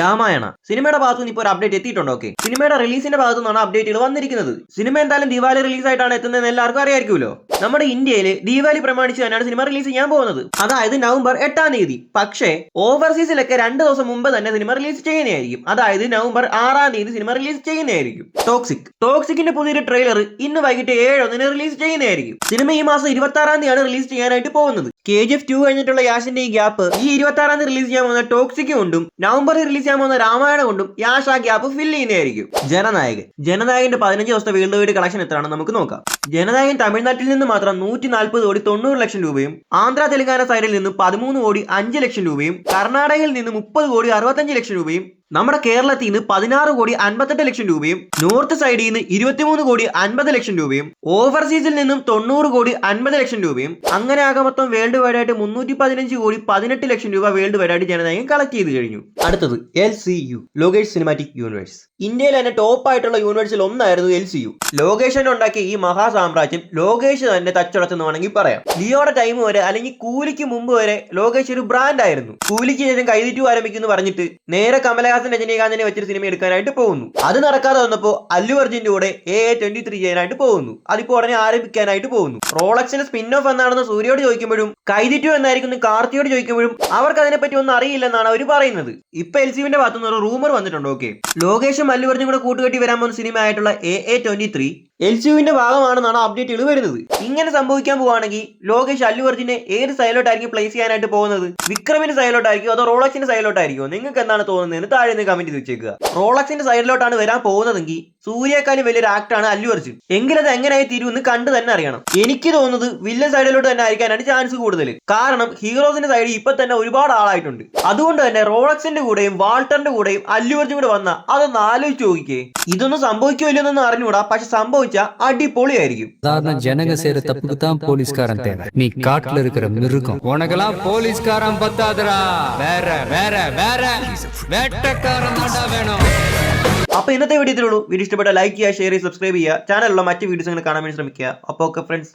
രാമായണ സിനിമയുടെ ഭാഗത്ത് നിന്ന് ഇപ്പോൾ ഒരു അപ്ഡേറ്റ് എത്തിയിട്ടുണ്ട്. ഓക്കെ, സിനിമയുടെ റിലീസിന്റെ ഭാഗത്തു നിന്നാണ് അപ്ഡേറ്റുകൾ വന്നിരിക്കുന്നത്. സിനിമ എന്തായാലും ദീപാവലി റിലീസ് ആയിട്ടാണ് എത്തുന്നതെന്ന് എല്ലാവർക്കും അറിയായിരിക്കുമല്ലോ. നമ്മുടെ ഇന്ത്യയിൽ ദീപാവലി പ്രമാണിച്ച് തന്നെയാണ് സിനിമ റിലീസ് ചെയ്യാൻ പോകുന്നത്, അതായത് നവംബർ 8-ാം തീയതി. പക്ഷേ ഓവർസീസിലൊക്കെ 2 ദിവസം മുമ്പ് തന്നെ സിനിമ റിലീസ് ചെയ്യുന്നതായിരിക്കും, അതായത് നവംബർ 6-ാം തീയതി സിനിമ റിലീസ് ചെയ്യുന്നതായിരിക്കും. ടോക്സിക്കിന്റെ പുതിയൊരു ട്രെയിലർ ഇന്ന് വൈകിട്ട് 7:01 റിലീസ് ചെയ്യുന്നതായിരിക്കും. സിനിമ ഈ മാസം 26-ാം തീയതിയാണ് റിലീസ് ചെയ്യാനായിട്ട് പോകുന്നത്. KGF 2 കഴിഞ്ഞിട്ടുള്ള യാഷിന്റെ ഈ ഗ്യാപ്പ് ഈ 26-ാം തീയതി റിലീസ് ചെയ്യാൻ പോകുന്ന ടോക്സിക് കൊണ്ടും നവംബറിൽ റിലീസ് ചെയ്യാൻ പോകുന്ന രാമായണ കൊണ്ടും യാഷ് ആ ഗ്യാപ്പ് ഫില്ല് ചെയ്യുന്നതായിരിക്കും. ജനനായകന്റെ 15 ദിവസത്തെ വേൾഡ് വൈഡ് കളക്ഷൻ എത്രയാണെന്ന് നമുക്ക് നോക്കാം. ജനനായകൻ തമിഴ്നാട്ടിൽ നിന്ന് മാത്രം 140,90,00,000 രൂപയും, ആന്ധ്ര തെലങ്കാന സൈഡിൽ നിന്ന് 13,05,00,000 രൂപയും, കർണാടകയിൽ നിന്ന് 30,65,00,000 രൂപയും, നമ്മുടെ കേരളത്തിൽ നിന്ന് 16,58,00,000 രൂപയും, നോർത്ത് സൈഡിൽ നിന്ന് 23,50,00,000 രൂപയും, ഓവർസീസിൽ നിന്നും 90,50,00,000 രൂപയും, അങ്ങനെ ആകെ മൊത്തം വേൾഡ് വൈഡ് ആയിട്ട് 315,18,00,000 രൂപ വേൾഡ് വൈഡ് ആയിട്ട് ജനനായകൻ കളക്ട് ചെയ്ത് കഴിഞ്ഞു. അടുത്തത് LCU, ലോകേഷ് സിനിമാറ്റിക് യൂണിവേഴ്സ്. ഇന്ത്യയിൽ തന്നെ ടോപ്പ് ആയിട്ടുള്ള യൂണിവേഴ്സിൽ ഒന്നായിരുന്നു LCU. ലോകേഷ് തന്നെ ഉണ്ടാക്കിയ ഈ മഹാസാമ്രാജ്യം ലോകേഷ് തന്നെ തച്ചുടച്ചെന്ന് വേണമെങ്കിൽ പറയാം. ലിയോയുടെ ടൈം വരെ അല്ലെങ്കിൽ കൂലിക്ക് മുമ്പ് വരെ ലോകേഷ് ഒരു ബ്രാൻഡ് ആയിരുന്നു. കൂലിക്ക് ശേഷം കൈതിറ്റു ആരംഭിക്കുന്നു പറഞ്ഞിട്ട് നേരെ രജനീകാന്തിനെ വെച്ചൊരു സിനിമ എടുക്കാനായിട്ട് പോകുന്നു. അത് നടക്കാതെ വന്നപ്പോൾ അല്ലു അർജുന്റെ കൂടെ AA23 ചെയ്യാനായിട്ട് പോകുന്നു. അതിപ്പോ ഉടനെ ആരംഭിക്കാനായിട്ട് പോകുന്നു. റോളക്സിന്റെ സ്പിൻ ഓഫ് എന്നാണെന്ന് സൂര്യയോട് ചോദിക്കുമ്പോഴും കൈതിറ്റു എന്നായിരിക്കും കാർത്തിയോട് ചോദിക്കുമ്പോഴും അവർക്ക് അതിനെപ്പറ്റി ഒന്നും അറിയില്ലെന്നാണ് അവർ പറയുന്നത്. ഇപ്പൊ LCUവിന്റെ ഭാഗത്തുനിന്ന് ഒരു റൂമർ വന്നിട്ടുണ്ട്. ഓക്കെ, ലോകേഷും അല്ലു അർജുനും കൂടെ കൂട്ടുകെട്ടി വരാൻ പോകുന്ന സിനിമ ആയിട്ടുള്ള AA23 LCUവിന്റെ ഭാഗമാണെന്നാണ് അപ്ഡേറ്റുകൾ വരുന്നത്. ഇങ്ങനെ സംഭവിക്കാൻ പോവുകയാണെങ്കിൽ ലോകേഷ് അല്ലു അർജുനെ ഏത് സൈഡിലോട്ടായിരിക്കും പ്ലേസ് ചെയ്യാനായിട്ട് പോകുന്നത്? വിക്രമിന്റെ സൈഡിലോട്ടായിരിക്കും അതോ റോളക്സിന്റെ സൈഡിലോട്ടായിരിക്കുമോ? നിങ്ങൾക്ക് എന്താണ് തോന്നുന്നതെന്ന് താഴെ നിന്ന് കമന്റ് ചെയ്ത് വെച്ചേക്കുക. റോളക്സിന്റെ സൈഡിലോട്ടാണ് വരാൻ പോകുന്നതെങ്കിൽ സൂര്യക്കാലും വലിയൊരു ആക്ടാണ് അല്ലു അർജുൻ. എങ്കിലത് എങ്ങനെയായി തീരുമെന്ന് കണ്ടു തന്നെ അറിയണം. എനിക്ക് തോന്നുന്നത് വില്ലൻ സൈഡിലോട്ട് തന്നെ ആയിരിക്കാനാണ് ചാൻസ് കൂടുതൽ. കാരണം ഹീറോസിന്റെ സൈഡിൽ ഇപ്പൊ തന്നെ ഒരുപാട് ആളായിട്ടുണ്ട്. അതുകൊണ്ട് തന്നെ റോളക്സിന്റെ കൂടെയും വാൾട്ടറിന്റെ കൂടെയും അല്ലു അർജുൻ കൂടെ വന്ന അതൊന്ന് ആലോചിച്ച് നോക്കിക്കേ. ഇതൊന്നും സംഭവിക്കുമല്ലോന്നൊന്നും അറിഞ്ഞൂടാ, പക്ഷെ സംഭവിച്ചാൽ അടിപൊളിയായിരിക്കും. ஜனங்க செய்யற தப்புக்கு தான் போலீஸ்காரன் தேவை. நீ காட்டுல இருக்கிற மிருகம், உனக்கெல்லாம் போலீஸ்காரன் பத்தாதடா. வேற வேற வேற வேட்டக்காரன் தான்டா வேணும். അപ്പൊ ഇന്നത്തെ വീഡിയോ ഇത്രയുള്ളൂ. വീഡിയോ ഇഷ്ടപ്പെട്ട ലൈക്ക് ചെയ്യുക, ഷെയർ ചെയ്യുക, സബ്സ്ക്രൈബ് ചെയ്യുക. ചാനലിലുള്ള മറ്റ് വീഡിയോസ് കാണാൻ വേണ്ടി ശ്രമിക്കുക. അപ്പോൾ ഓക്കെ ഫ്രണ്ട്സ്.